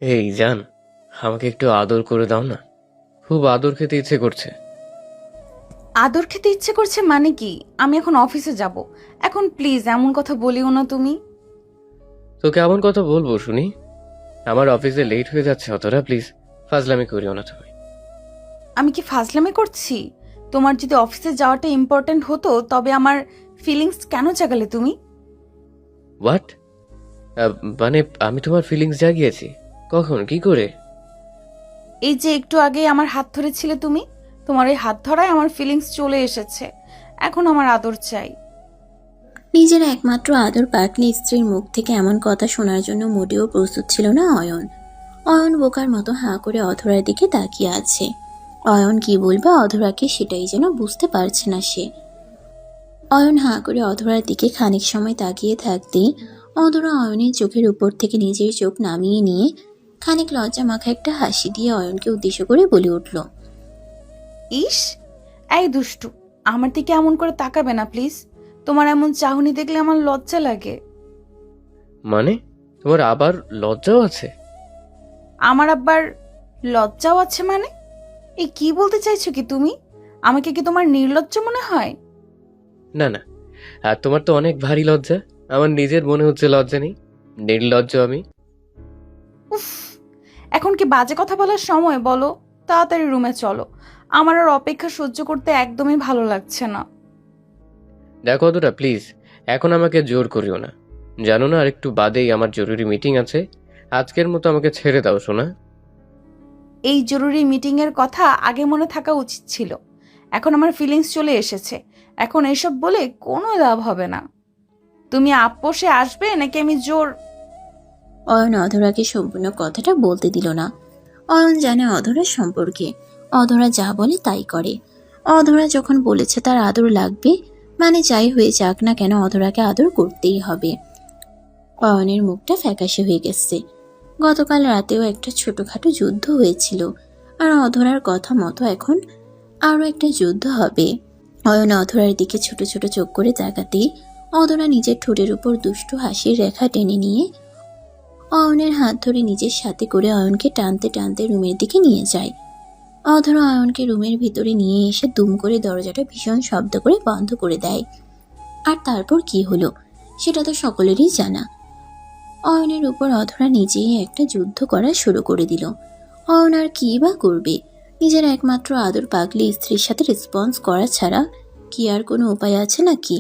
এই জান, আমাকে একটু আদর করে দাও না। খুব আদর খেতে ইচ্ছে করছে। আদর খেতে ইচ্ছে করছে মানে কি? আমি এখন অফিসে যাব। এখন প্লিজ এমন কথা বলিও না তুমি। তো কেমন কথা বলবো শুনি? আমার অফিসে লেট হয়ে যাচ্ছে, অতটা প্লিজ ফাজলামি করিও না তুমি। আমি কি ফাজলামি করছি? তোমার যদি অফিসে যাওয়াটা ইম্পর্ট্যান্ট হতো তবে আমার ফিলিংস কেন জাগালে তুমি? হোয়াট? মানে আমি তোমার ফিলিংস জাগিয়েছি? কখন, কি করে? এই যে একটু আগে আমার হাত ধরেছিলে তুমি, তোমার এই হাত ধরায় আমার ফিলিংস চলে এসেছে। এখন আমার আদর চাই। নিজের একমাত্র আদর পাগলি স্ত্রীর মুখ থেকে এমন কথা শোনার জন্য মোটেও প্রস্তুত ছিল না অয়ন। অয়ন বোকার মতো হাঁ করে অধরার দিকে তাকিয়ে আছে। অয়ন কি বলবে অধরাকে সেটাই যেন বুঝতে পারছে না সে। অয়ন হাঁ করে অধরার দিকে খানিক সময় তাকিয়ে থাকতেই অধরা অয়নের চোখের উপর থেকে নিজের চোখ নামিয়ে নিয়ে খানিক লজ্জা মাখা একটা হাসি দিয়ে অয়নকে উদ্দেশ্য করে বলে উঠল, ইস, এই দুষ্টু, আমার দিকে এমন করে তাকাবে না প্লিজ। তোমার এমন চাহনি দেখলে আমার লজ্জা লাগে। মানে তোমার আবার লজ্জাও আছে? আমার আবার লজ্জাও আছে মানে? এই কি বলতে চাইছো কি তুমি? আমাকে কি তোমার নির্লজ্জ মনে হয়? না না, আর তোমার তো অনেক ভারী লজ্জা। আমার নিজের মনে হচ্ছে লজ্জা নেই, নির্লজ্জ আমি। উফ, এখন কি বাজে কথা বলার সময়? বলো, তাড়াতাড়ি রুমে চলো। আমার আর অপেক্ষা সহ্য করতে একদমই ভালো লাগছে না। দেখো অতটা প্লিজ, এখন আমাকে জোর করিও না। জানো না আর একটু বাদেই আমার জরুরি মিটিং আছে। আজকের মতো আমাকে ছেড়ে দাও সোনা। এই জরুরি মিটিং এর কথা আগে মনে থাকা উচিত ছিল। এখন আমার ফিলিংস চলে এসেছে। এখন এসব বলে কোনো লাভ হবে না। তুমি আপোষে আসবে নাকি আমি জোর? অয়ন অধরাকে সম্পূর্ণ কথাটা বলতে দিল না। অয়ন জানে অধরার সম্পর্কে, অধরা যা বলে তাই করে। অধরা যখন বলেছে তার আদর লাগবে, মানে যাই হয়ে যাক না কেন অধরাকে আদর করতেই হবে। অয়নের মুখটা ফ্যাকাশে হয়ে গেছে। গতকাল রাতেও একটা ছোটখাটো যুদ্ধ হয়েছিল, আর অধরার কথা মতো এখন আরও একটা যুদ্ধ হবে। অয়ন অধরার দিকে ছোট ছোট চোখ করে তাকাতেই অধরা নিজের ঠোঁটের উপর দুষ্টু হাসির রেখা টেনে নিয়ে অয়নের হাত ধরে নিজের সাথে করে অয়নকে টানতে টানতে রুমের দিকে নিয়ে যায়। অধরা অয়নকে রুমের ভিতরে নিয়ে এসে দুম করে দরজাটা ভীষণ শব্দ করে বন্ধ করে দেয়। আর তারপর কি হলো সেটা তো সকলেরই জানা। অয়নের উপর অধরা নিজেই একটা যুদ্ধ করা শুরু করে দিল। অয়ন আর কি বা করবে? নিজের একমাত্র আদর পাগলি স্ত্রীর সাথে রেসপন্স করা ছাড়া কি আর কোনো উপায় আছে নাকি?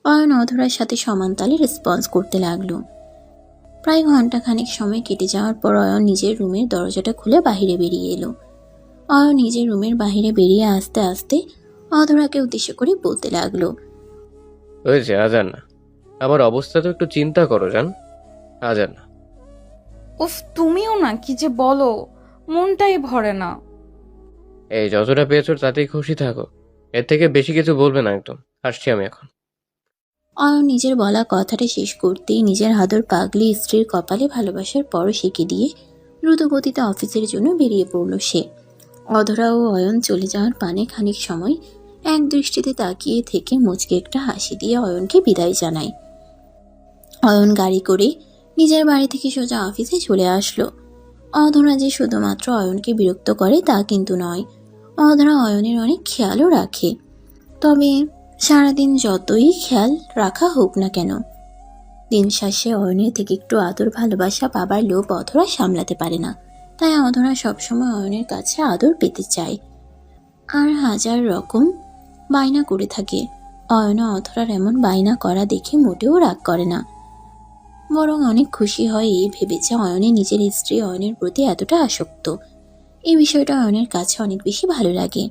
অয়ন অধরার সাথে সমান তালে রেসপন্স করতে লাগলো। প্রায় ঘন্টাখানেক সময় কেটে যাওয়ার পর অয়ন নিজের রুমের দরজাটা খুলে বাহিরে বেরিয়ে এলো। অয়ন নিজের রুমের বাহিরে বেরিয়ে আসতে আসতে অধরাকে উদ্দেশ্য করে বলতে লাগলো, হয়েছে, আজান না। আমার অবস্থা তো একটু চিন্তা করো জান। আজান না। উফ, তুমিও না কি যে বলো, মনটাই ভরে না। এই যতটা পেয়েছো তাতেই খুশি থাকো। এর থেকে বেশি কিছু বলবে না একদম। আসছি আমি এখন। অয়ন নিজের বলা কথাটা শেষ করতেই নিজের আদর পাগলি স্ত্রীর কপালে ভালোবাসার পরশ এঁকে দিয়ে দ্রুত গতিতে অফিসের জন্য বেরিয়ে পড়ল সে। অধরা ও অয়ন চলে যাওয়ার পানে খানিক সময় এক দৃষ্টিতে তাকিয়ে থেকে মুচকে একটা হাসি দিয়ে অয়নকে বিদায় জানায়। অয়ন গাড়ি করে নিজের বাড়ি থেকে সোজা অফিসে চলে আসলো। অধরা যে শুধুমাত্র অয়নকে বিরক্ত করে তা কিন্তু নয়, অধরা অয়নের অনেক খেয়ালও রাখে। তবে সারাদিন যতই খেয়াল রাখা হোক না কেন, দিন শেষে অয়নের থেকে একটু আদর ভালোবাসা পাবার লোভ অধরা সামলাতে পারে না। তাই অধরা সবসময় অয়নের কাছে আদর পেতে চায়, আর হাজার রকম বায়না করে থাকে। অয়নও অধরার এমন বায়না করা দেখে মোটেও রাগ করে না, বরং অনেক খুশি হয় এই ভেবে যে অয়নের নিজের স্ত্রী অয়নের প্রতি এতটা আসক্ত। এই বিষয়টা অয়নের কাছে অনেক বেশি ভালো লাগে।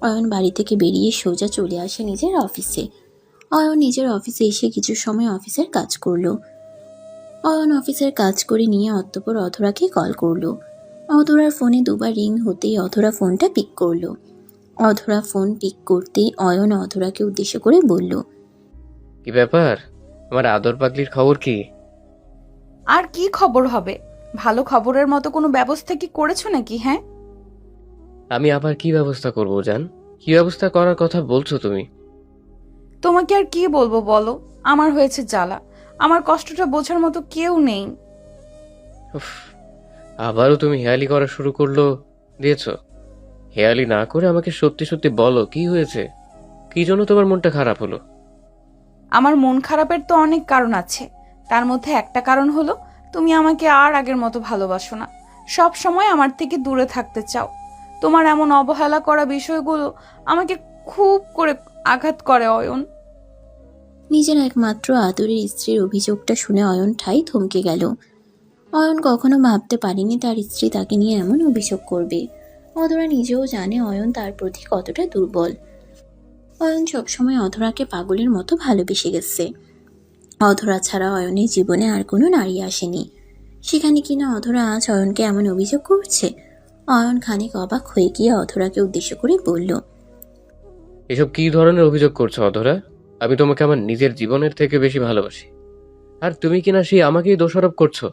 অয়ন বাড়ি থেকে বেরিয়ে সোজা চলে আসে নিজের অফিসে। অয়ন নিজের অফিসে এসে কিছু সময় অফিসের কাজ করলো। অয়ন অফিসের কাজ করে নিয়ে অতঃপর অধরাকে কল করলো। অধরার ফোনে দুবার রিং হতেই অধরা ফোনটা পিক করলো। অধরা ফোন পিক করতেই অয়ন অধরাকে উদ্দেশ্য করে বলল, কি ব্যাপার? আমার আদর পাগলির খবর কি? আর কি খবর হবে? ভালো খবরের মতো কোনো ব্যবস্থা কি করেছো নাকি? হ্যাঁ, আমি আবার কি ব্যবস্থা করবো জান? কি ব্যবস্থা করার কথা বলছো তুমি? তোমাকে আর কি বলবো বলো। আমার হয়েছে জ্বালা। আমার কষ্টটা বোঝার মতো কেউ নেই। উফ, আবারও তুমি হেয়ালি করা শুরু দিয়েছো। হেয়ালি না করে আমাকে সত্যি সত্যি বলো, কি হয়েছে? কি জন্য তোমার মনটা খারাপ হলো? আমার মন খারাপের তো অনেক কারণ আছে। তার মধ্যে একটা কারণ হলো তুমি আমাকে আর আগের মতো ভালোবাসো না, সব সময় আমার থেকে দূরে থাকতে চাও। তোমার এমন অবহেলা করা বিষয়গুলো আমাকে খুব করে আঘাত করে অয়ন। নিজের একমাত্র আদরের স্ত্রীর অভিযোগটা শুনে অয়ন ঠাই থমকে গেল। অয়ন কখনো ভাবতে পারেনি তার স্ত্রী তাকে নিয়ে এমন অভিযোগ করবে। অধরা নিজেও জানে অয়ন তার প্রতি কতটা দুর্বল। অয়ন সবসময় অধরাকে পাগলের মতো ভালোবেসে গেছে। অধরা ছাড়া অয়নের জীবনে আর কোনো নারী আসেনি, সেখানে কিনা অধরা আজ অয়নকে এমন অভিযোগ করছে। অয়ন খানিক অবাক হয়ে গিয়ে অধরাকে উদ্দেশ্য করে বলল, এসব কি ধরনের অভিযোগ করছো অধরা? আমি তোমাকে আমার নিজের জীবনের থেকে বেশি ভালোবাসি, আর তুমি কিনা সেই আমাকেই দোষারোপ করছো।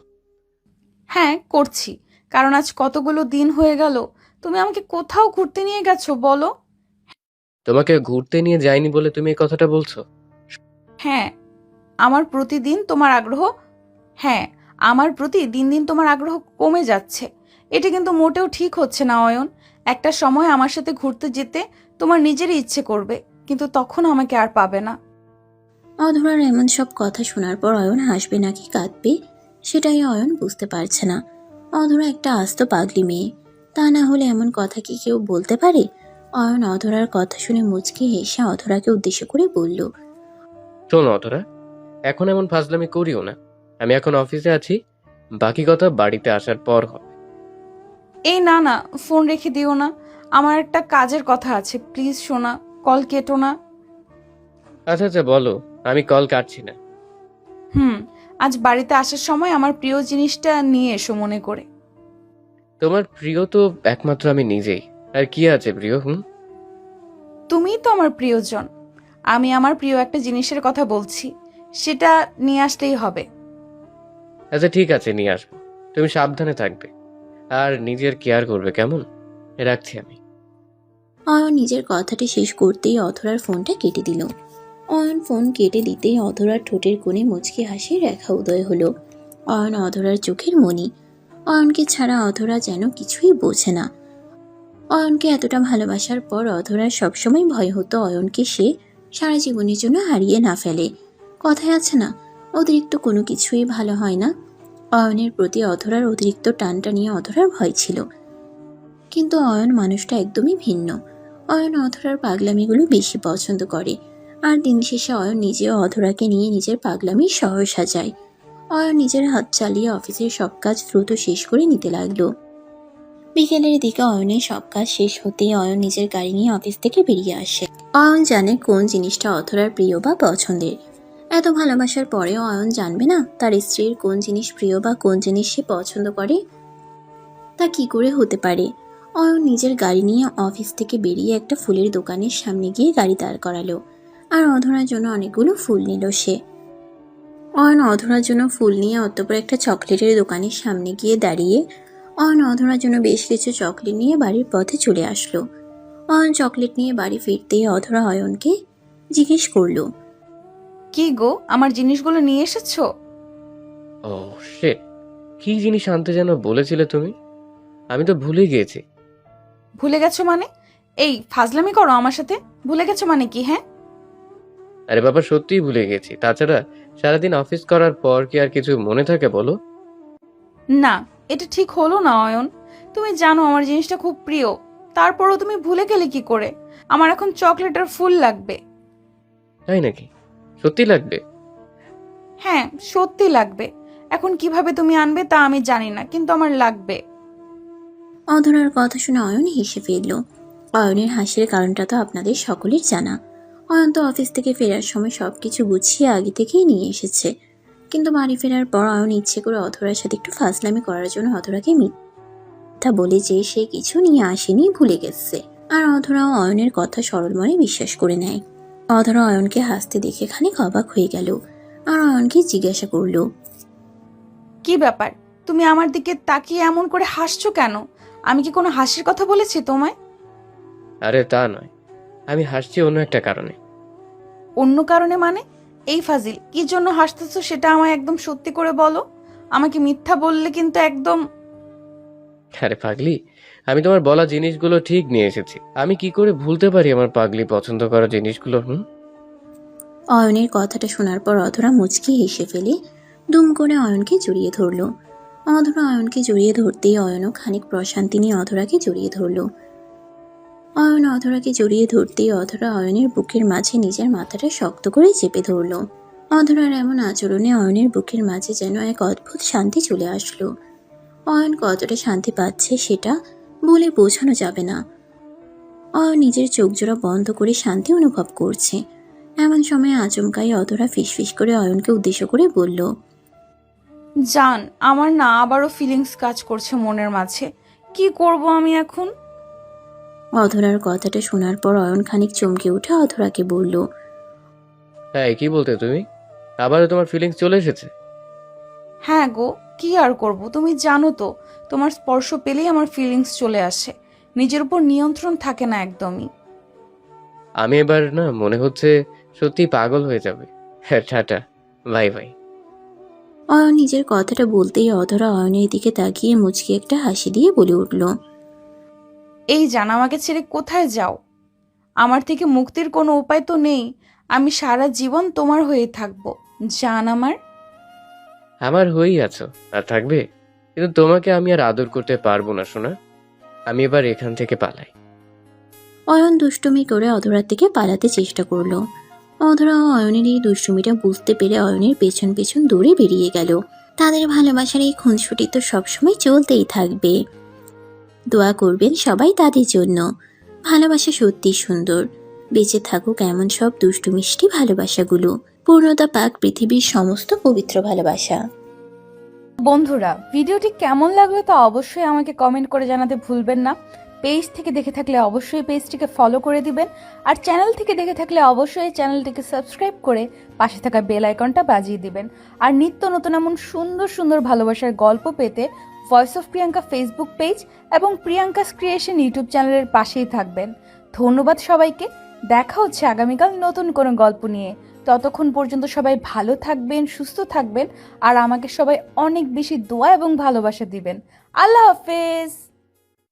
হ্যাঁ করছি, কারণ আজ কতগুলো দিন হয়ে গেল তুমি আমাকে কোথাও ঘুরতে নিয়ে গেছো বলো। তোমাকে ঘুরতে নিয়ে যাইনি বলে তুমি এই কথাটা বলছো? হ্যাঁ আমার প্রতিদিন তোমার আগ্রহ হ্যাঁ আমার প্রতি দিন দিন তোমার আগ্রহ কমে যাচ্ছে। এটা কিন্তু মোটেও ঠিক হচ্ছে না অয়ন। একটা সময় আমার সাথে ঘুরতে যেতে তোমার নিজেরই ইচ্ছে করবে, কিন্তু তখন আমাকে আর পাবে না। অধরার এমন সব কথা শোনার পর অয়ন হাসবে নাকি কাঁদবে সেটাই অয়ন বুঝতে পারছে না। অধরা একটা আস্ত পাগলি মেয়ে, তা না হলে এমন কথা কি কেউ বলতে পারে? অয়ন অধরার কথা শুনে মুচকি হেসে অধরাকে উদ্দেশ্য করে বলল, শোনো অধরা, এখন এমন ফাজলামি করিও না। আমি এখন অফিসে আছি, বাকি কথা বাড়িতে আসার পর হবে। এই না না, ফোন রেখে দিও না, আমার একটা কাজের কথা আছে, প্লিজ শোনা, কল কেটো না। আচ্ছা আচ্ছা বলো, আমি কল কাটছি না। আজ বাড়িতে আসার সময় আমার প্রিয় জিনিসটা নিয়ে এসো মনে করে। তোমার প্রিয় তো একমাত্র আমি নিজেই, আর কি আছে প্রিয়? তুমিই তো আমার প্রিয়জন। আমি আমার প্রিয় একটা জিনিসের কথা বলছি, সেটা নিয়ে আসলেই হবে। আচ্ছা ঠিক আছে, নিয়ে আসবো। তুমি সাবধানে থাকবে আর নিজের কেয়ার করবে, কেমন? রাখছি আমি। অয়ন নিজের কথাটি শেষ করতেই অধরার ফোনটা কেটে দিল। অয়ন ফোন কেটে দিতেই অধরার ঠোঁটের কোণে মুচকি হাসির রেখা উদয় হলো। অয়ন অধরার চোখের মণি। অয়নকে ছাড়া অধরা যেন কিছুই বোঝে না। অয়নকে এতটা ভালোবাসার পর অধরার সবসময় ভয় হতো অয়নকে সে সারা জীবনের জন্য হারিয়ে না ফেলে। কথায় আছে না, অতিরিক্ত কোনো কিছুই ভালো হয় না। অয়নের প্রতি অধরার অতিরিক্ত টানটা নিয়ে অধরার ভয় ছিল। কিন্তু অয়ন মানুষটা একদমই ভিন্ন। অয়ন অধরার পাগলামিগুলো বেশি পছন্দ করে, আর দিন শেষে অয়ন নিজেও অধরাকে নিয়ে নিজের পাগলামির শহর সাজায়। অয়ন নিজের হাত চালিয়ে অফিসের সব কাজ দ্রুত শেষ করে নিতে লাগলো। বিকেলের দিকে অয়নের সব কাজ শেষ হতেই অয়ন নিজের গাড়ি নিয়ে অফিস থেকে বেরিয়ে আসে। অয়ন জানে কোন জিনিসটা অধরার প্রিয় বা পছন্দের। এত ভালোবাসার পরেও অয়ন জানবে না তার স্ত্রীর কোন জিনিস প্রিয় বা কোন জিনিস সে পছন্দ করে? তা কি করে হতে পারে? অয়ন নিজের গাড়ি নিয়ে অফিস থেকে বেরিয়ে একটা ফুলের দোকানের সামনে গিয়ে গাড়ি দাঁড় করালো, আর অধরার জন্য অনেকগুলো ফুল নিল সে। অয়ন অধরার জন্য ফুল নিয়ে অতঃপর একটা চকলেটের দোকানের সামনে গিয়ে দাঁড়িয়ে অয়ন অধরার জন্য বেশ কিছু চকলেট নিয়ে বাড়ির পথে চলে আসলো। অয়ন চকলেট নিয়ে বাড়ি ফিরতেই অধরা অয়নকে জিজ্ঞেস করলো, কি গো, আমার জিনিসগুলো নিয়ে এসেছো? ও শিট, কি জিনিস আনতে যেন বলেছিলে তুমি? আমি তো ভুলে গিয়েছি। ভুলে গেছো মানে? এই ফাজলামি করো আমার সাথে। ভুলে গেছো মানে কি? হ্যাঁ আরে বাবা, সত্যিই ভুলে গেছি। তাছাড়া সারাদিন অফিস করার পর কি আর কিছু মনে থাকে বলো? না, এটা ঠিক হলো না অয়ন। তুমি জানো আমার জিনিসটা খুব প্রিয়, তারপরও তুমি ভুলে গেলে কি করে? আমার এখন চকলেট আর ফুল লাগবে। তাই নাকি? সত্যি লাগবে? হ্যাঁ সত্যি লাগবে। এখন কিভাবে তুমি আনবে তা আমি জানি না, কিন্তু আমার লাগবে। অধরার কথা শুনে অয়ন হেসে ফেলল। অয়নের হাসির কারণটা তো আপনাদের সকলের জানা। অয়ন তো অফিস থেকে ফেরার সময় সবকিছু গুছিয়ে আগে থেকেই নিয়ে এসেছে, কিন্তু বাড়ি ফেরার পর অয়ন ইচ্ছে করে অধরার সাথে একটু ফাজলামি করার জন্য অধরাকে মিথ্যা বলে যে সে কিছু নিয়ে আসেনি, ভুলে গেছে। আর অধরাও অয়নের কথা সরল মনে বিশ্বাস করে নেয়। অধরা অয়নকে হাসতে দেখে খানিক অবাক হয়ে গেল, আর অয়নকে জিজ্ঞাসা করলো, কি ব্যাপার, তুমি আমার দিকে তাকিয়ে এমন করে হাসছো কেন? আমি কি কোনো হাসির কথা বলেছি তোমায়? আরে তা নয়, আমি হাসছি অন্য একটা কারণে। অন্য কারণে মানে? এই ফাজিল, কি জন্য হাসতেছো সেটা আমায় একদম সত্যি করে বলো। আমাকে মিথ্যা বললে কিন্তু একদম। আরে পাগলি, আমি তোমার বলা জিনিসগুলো ঠিক নিয়ে এসেছি। আমি কি করে ভুলতে পারি আমার পাগলি পছন্দ করা জিনিসগুলো? অয়নের কথাটা শোনার পর অধরা মুচকি হেসে ফেলে দুম করে অয়নকে জড়িয়ে ধরল। অধরা অয়নকে জড়িয়ে ধরতেই অয়নও খানিক প্রশান্তি নিয়ে অধরাকে জড়িয়ে ধরল। অয়ন অধরাকে জড়িয়ে ধরতেই অধরা অয়নের বুকের মাঝে নিজের মাথাটা শক্ত করে চেপে ধরল। অধরার এমন আচরণে অয়নের বুকের মাঝে যেন এক অদ্ভুত শান্তি চলে আসলো। অয়ন কতটা শান্তি পাচ্ছে সেটা বলে বোঝানো যাবে না। অয়ন নিজের চোখ জোড়া বন্ধ করে শান্তি অনুভব করছে। এমন সময় আচমকাই অধরা ফিসফিস করে অয়নকে উদ্দেশ্য করে বলল, জান, আমার না আবারও ফিলিংস কাজ করছে মনের মাঝে। কি করব আমি এখন? অধরার কথাটা শোনার পর অয়ন খানিক চমকে উঠে অধরাকে বলল, হ্যাঁ, কি বলতে তুমি? আবারও তোমার ফিলিংস চলে এসেছে? হ্যাঁ গো, কি আর করব, তুমি জানো তো, তোমার স্পর্শ পেলেই আমার ফিলিংস চলে আসে। নিজের উপর নিয়ন্ত্রণ থাকে না একদমই। আমি এবার না মনে হচ্ছে সত্যি পাগল হয়ে যাবে। হ্যাঁ, টাটা, বাই বাই। অয়ন নিজের কথাটা বলতেই অধরা অয়নের দিকে তাকিয়ে মুচকি একটা হাসি দিয়ে বলে উঠল, এই জান, আমাকে ছেড়ে কোথায় যাও? আমার থেকে মুক্তির কোনো উপায় তো নেই। আমি সারা জীবন তোমার হয়ে থাকবো জান আমার। আমার হয়েই আছো আর থাকবে, কিন্তু তোমাকে আমি আর আদর করতে পারবো না সোনা। আমি এবার এখান থেকে পালাই। অয়ন দুষ্টুমি করে অধরার থেকে পালাতে চেষ্টা করলো। অধরা ও অয়নের এই দুষ্টুমিটা বুঝতে পেরে অয়নের পেছন পেছন দৌড়ে বেরিয়ে গেল। তাদের ভালোবাসার এই খুনসুটি তো সবসময় চলতেই থাকবে। দোয়া করবেন সবাই তাদের জন্য। ভালোবাসা সত্যি সুন্দর। বেঁচে থাকুক এমন সব দুষ্টু মিষ্টি ভালোবাসাগুলো। পূর্ণতা পাক পৃথিবীর সমস্ত পবিত্র ভালোবাসা। বন্ধুরা, ভিডিওটি কেমন লাগলো তা অবশ্যই আমাকে কমেন্ট করে জানাতে ভুলবেন না। পেজ থেকে দেখে থাকলে অবশ্যই পেজটিকে ফলো করে দিবেন, আর চ্যানেল থেকে দেখে থাকলে অবশ্যই চ্যানেলটিকে সাবস্ক্রাইব করে পাশে থাকা বেল আইকনটা বাজিয়ে দিবেন। আর নিত্য নতুন এমন সুন্দর সুন্দর ভালোবাসার গল্প পেতে voice of Priyanka Facebook page এবং প্রিয়াঙ্কাস ক্রিয়েশন ইউটিউব চ্যানেলের পাশেই থাকবেন। ধন্যবাদ সবাইকে। দেখা হচ্ছে আগামীকাল নতুন কোনো গল্প নিয়ে। ততক্ষণ পর্যন্ত সবাই ভালো থাকবেন, সুস্থ থাকবেন, আর আমাকে সবাই অনেক বেশি দোয়া এবং ভালোবাসা দিবেন। আল্লাহ হাফেজ।